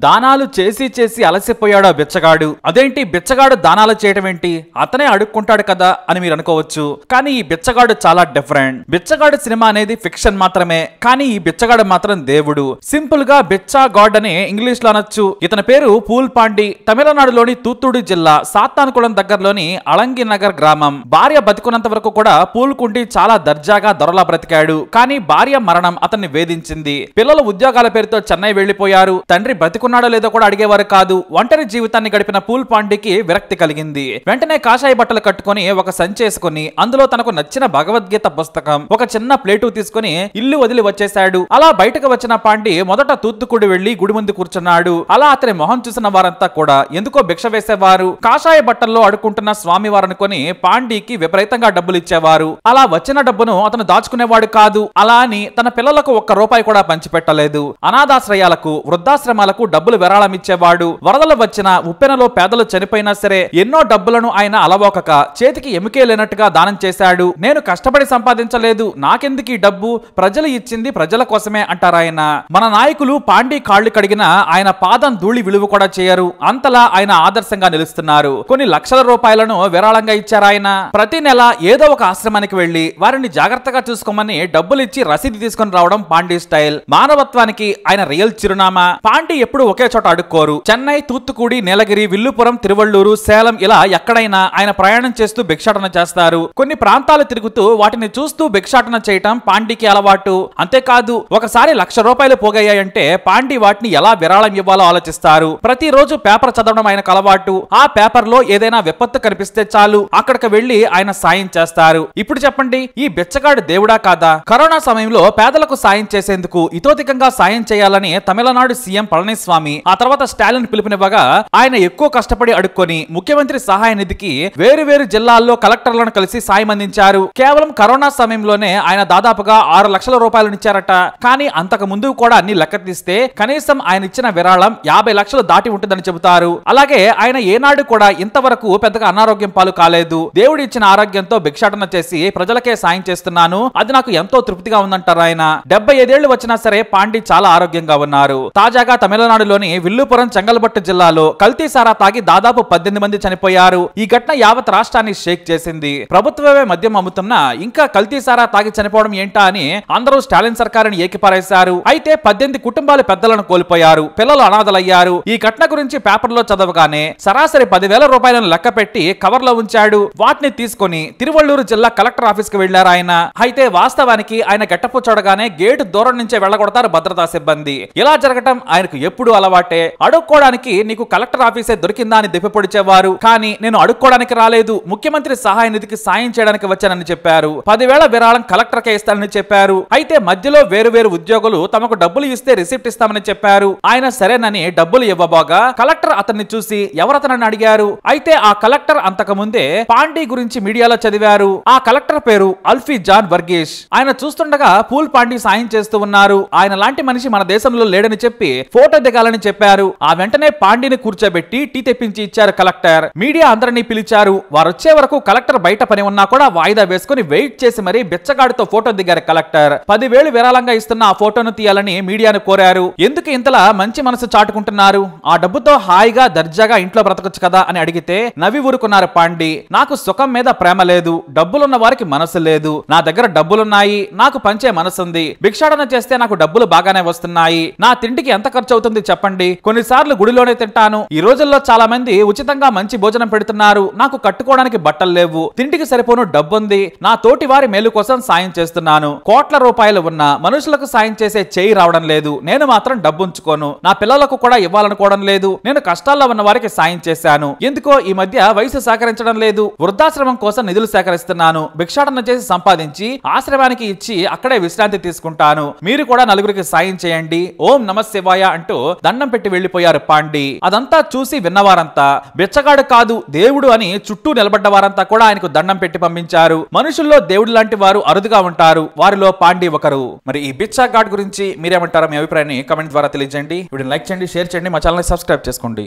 దానాలు చేసి చేసి అలసిపోయాడు ఆ బిచ్చగాడు. అదేంటి బిచ్చగాడు దానాలు చేయటం ఏంటి, అతనే అడుక్కుంటాడు కదా అని మీరు అనుకోవచ్చు. కానీ ఈ బిచ్చగాడు చాలా డిఫరెంట్. బిచ్చగాడు సినిమా అనేది ఫిక్షన్ మాత్రమే, కానీ ఈ బిచ్చగాడు మాత్రం దేవుడు. సింపుల్ గా బిచ్చా గాడ్ అని ఇంగ్లీష్ లో అనొచ్చు. ఇతని పేరు పూల్ పాండి. తమిళనాడులోని తూత్తుడి జిల్లా సాత్తాన్కుళం దగ్గరలోని అళంగి నగర్ గ్రామం. భార్య బతికున్నంత వరకు కూడా పూల్కుండి చాలా దర్జాగా దొరలా బ్రతికాడు. కానీ భార్య మరణం అతన్ని వేధించింది. పిల్లలు ఉద్యోగాల పేరుతో చెన్నై వెళ్లిపోయారు. తండ్రి బతికున్నాడో లేదో కూడా అడిగేవారు కాదు. ఒంటరి జీవితాన్ని గడిపిన పూల్ పాండికి విరక్తి కలిగింది. వెంటనే కాషాయ బట్టలు కట్టుకుని ఒక సంచేసుకుని అందులో తనకు నచ్చిన భగవద్గీత పుస్తకం, ఒక చిన్న ప్లేటు తీసుకుని ఇల్లు వదిలి వచ్చేశాడు. అలా బయటకు వచ్చిన పాండి మొదట తూత్తుకుడి వెళ్లి గుడి ముందు కూర్చున్నాడు. అలా అతని మొహం చూసిన వారంతా కూడా ఎందుకో భిక్ష వేసేవారు. కాషాయ బట్టల్లో అడుక్కుంటున్న స్వామి వారనుకొని పాండికి విపరీతంగా డబ్బులు ఇచ్చేవారు. అలా వచ్చిన డబ్బును అతను దాచుకునేవాడు కాదు. అలా అని తన పిల్లలకు ఒక్క రూపాయి కూడా పంచిపెట్టలేదు. అనాథాశ్రయాలకు, వృద్ధాశ్రమాలకు డబ్బులు విరాళం ఇచ్చేవాడు. వరదలు వచ్చిన, ఉప్పెనలో పేదలు చనిపోయినా సరే ఎన్నో డబ్బులను ఆయన అలవోకక చేతికి ఎముకే లేనట్టుగా దానం చేశాడు. నేను కష్టపడి సంపాదించలేదు, నాకెందుకు ఈ డబ్బు, ప్రజలు ఇచ్చింది ప్రజల కోసమే అంటారాయన. మన నాయకులు పాండి కాళ్లు కడిగినా ఆయన పాదం ధూళి విలువ కూడా చేయరు. అంతలా ఆయన ఆదర్శంగా నిలుస్తున్నారు. కొన్ని లక్షల రూపాయలను విరాళంగా ఇచ్చారాయన. ప్రతి నెల ఏదో ఒక ఆశ్రమానికి వెళ్లి వారిని జాగ్రత్తగా చూసుకోమని డబ్బులు ఇచ్చి రసీదు తీసుకుని రావడం పాండి స్టైల్. మానవత్వానికి ఆయన రియల్ చిరునామా. పాండి ఎప్పుడు ఒకే చోట అడుక్కోరు. చెన్నై, తూత్తుకుడి, నీలగిరి, విల్లుపురం, తిరువళ్ళూరు, సేలం ఇలా ఎక్కడైనా ఆయన ప్రయాణం చేస్తూ భిక్షాటన చేస్తారు. కొన్ని ప్రాంతాలు తిరుగుతూ వాటిని చూస్తూ భిక్షాటన చేయటం పాండికి అలవాటు. అంతేకాదు ఒకసారి 1,00,000 రూపాయలు పోగయ్యాయంటే పాండి వాటిని ఎలా విరాళం ఇవ్వాలో ఆలోచిస్తారు. ప్రతిరోజు పేపర్ చదవడం ఆయనకు అలవాటు. ఆ పేపర్ లో ఏదైనా విపత్తు కనిపిస్తే చాలు అక్కడికి వెళ్లి ఆయన సాయం చేస్తారు. ఇప్పుడు చెప్పండి, ఈ బిచ్చగాడు దేవుడా కాదా? కరోనా సమయంలో పేదలకు సాయం చేసేందుకు ఇతోధికంగా సాయం చేయాలని తమిళనాడు సీఎం పళనిస్వామి ఆ తర్వాత స్టాలిన్ పిలుపునివ్వగా ఆయన ఎక్కువ కష్టపడి అడుక్కొని ముఖ్యమంత్రి సహాయ నిధికి వేరు జిల్లాల్లో కలెక్టర్లను కలిసి సాయం అందించారు. కేవలం కరోనా సమయంలోనే ఆయన దాదాపుగా 6 లక్షల రూపాయలు ఇచ్చారట. కానీ అంతకు ముందు కూడా అన్ని లెక్క తీస్తే కనీసం ఆయన ఇచ్చిన విరాళం 50 లక్షలు దాటి ఉంటుందని చెబుతారు. అలాగే ఆయన ఏనాడు కూడా ఇంతవరకు పెద్దగా అనారోగ్యం పాలు కాలేదు. దేవుడు ఇచ్చిన ఆరోగ్యంతో భిక్షాటన చేసి ప్రజలకే సాయం చేస్తున్నాను, అది నాకు ఎంతో తృప్తిగా ఉందంటారు ఆయన. 75 ఏళ్లు వచ్చినా సరే పాండి చాలా ఆరోగ్యంగా ఉన్నారు. తాజాగా తమిళనాడులోని విల్లుపురం, చెంగల్పట్టు జిల్లాలో కల్తీ సారా తాగి దాదాపు 18 మంది చనిపోయారు. ఈ ఘటన యావత్ రాష్ట్రాన్ని షేక్ చేసింది. ప్రభుత్వమే మద్యం అమ్ముతున్నా ఇంకా కల్తీ సారా తాగి చనిపోవడం ఏంటా అని అందరూ స్టాలిన్ సర్కారుని ఏకిపారేశారు. అయితే 18 కుటుంబాలు పెద్దలను కోల్పోయారు, పిల్లలు అనాథలయ్యారు. ఈ ఘటన గురించి పేపర్లో చదవగానే సరాసరి 10,000 రూపాయలను లెక్క పెట్టి కవర్లో ఉంచాడు. వాటిని తీసుకుని తిరువళ్ళూరు జిల్లా కలెక్టర్ ఆఫీస్ కు వెళ్లారు ఆయన. అయితే వాస్తవానికి ఆయన గెట్టపు చూడగానే గేటు దూరం నుంచే వెళ్ళగొడతారు భద్రతా సిబ్బంది. ఇలా జరగటం ఆయనకు ఎప్పుడు అలవాటే. అడుక్కోవడానికి నీకు కలెక్టర్ ఆఫీసే దొరికిందా అని దెప్పిపొడిచేవారు. కానీ నేను అడుక్కోవడానికి రాలేదు, ముఖ్యమంత్రి సహాయ నిధికి సాయం చేయడానికి వచ్చానని చెప్పారు. 10,000 విరాళం కలెక్టర్కే ఇస్తానని చెప్పారు. అయితే మధ్యలో వేరు ఉద్యోగులు తమకు డబ్బులు ఇస్తే రిసిప్ట్ ఇస్తామని చెప్పారు. ఆయన సరేనని డబ్బులు ఇవ్వబోగా కలెక్టర్ అతన్ని చూసి ఎవరతనని అడిగారు. అయితే ఆ కలెక్టర్ అంతకు ముందే పాండి గురించి మీడియాలో చదివారు. ఆ కలెక్టర్ పేరు అల్ఫీ జాన్ వర్గీష్. ఆయన చూస్తుండగా పూల్ పాండి సాయం చేస్తూ ఉన్నారు. ఆయన లాంటి మనిషి మన దేశంలో లేడని చెప్పి ఫోటో దిగాలని చెప్పారు. ఆ వెంటనే పాండిని కూర్చోబెట్టి టీ తెప్పించి ఇచ్చారు కలెక్టర్. మీడియా అందరినీ పిలిచారు. వారు వచ్చే వరకు కలెక్టర్ బయట పని ఉన్నా కూడా వాయిదా వేసుకుని వెయిట్ చేసి మరీ బిచ్చగాడితో ఫోటో దిగారు కలెక్టర్. 10,000 విరాళంగా ఇస్తున్న ఆ ఫోటోను తీయాలని మీడియాను కోరారు. ఎందుకు ఇంతలా మంచి మనసు చాటుకుంటున్నారు? ఆ డబ్బుతో హాయిగా దర్జాగా ఇంట్లో బ్రతకొచ్చు కదా అని అడిగితే నవ్వి ఊరుకున్నారు పాండి. నాకు సుఖం మీద ప్రేమ లేదు, డబ్బులున్న వారికి మనసు లేదు. నా దగ్గర డబ్బులున్నాయి, నాకు పంచే మనసుంది. భిక్షాటన చేస్తే నాకు డబ్బులు బాగానే వస్తున్నాయి. నా తిండికి ఎంత ఖర్చు అవుతుంది చెప్పండి? కొన్నిసార్లు గుడిలోనే తింటాను. ఈ రోజుల్లో చాలా మంది ఉచితంగా మంచి భోజనం పెడుతున్నారు. నాకు కట్టుకోవడానికి బట్టలు లేవు, తిండికి సరిపోను డబ్బుంది. నా తోటి వారి మేలు కోసం సాయం చేస్తున్నాను. కోట్ల రూపాయలు ఉన్న మనుషులకు సాయం చేసే చేయి రావడం లేదు. నేను మాత్రం డబ్బు ఉంచుకోను. నా పిల్లలకు కూడా ఇవ్వాలనుకోవడం లేదు. నేను కష్టాల్లో ఉన్న వారికి సాయం చేశాను. ఎందుకో ఈ మధ్య వయసు సహకరించడం లేదు. వృద్ధాశ్రమం కోసం నిధులు సేకరిస్తున్నాను. భిక్షాటన చేసి సంపాదించి ఆశ్రమానికి ఇచ్చి అక్కడే విశ్రాంతి తీసుకుంటాను. మీరు కూడా నలుగురికి సాయం చేయండి. ఓం నమ శివాయ అంటూ దండం పెట్టి వెళ్లిపోయారు పాండి. అదంతా చూసి విన్నవారంతా బిచ్చగాడు కాదు దేవుడు అని చుట్టూ నిలబడ్డ వారంతా కూడా ఆయనకు దండం పెట్టి పంపించారు. మనుషుల్లో దేవుడు లాంటి వారు అరుదుగా ఉంటారు. వారిలో పాండి ఒకరు. మరి ఈ బిచ్చగాడు గురించి మీరేమంటారో మీ అభిప్రాయాన్ని కామెంట్ ద్వారా తెలియజేయండి. వీడియోని లైక్ చేయండి, షేర్ చేయండి, మా ఛానల్ ని సబ్స్క్రైబ్ చేసుకోండి.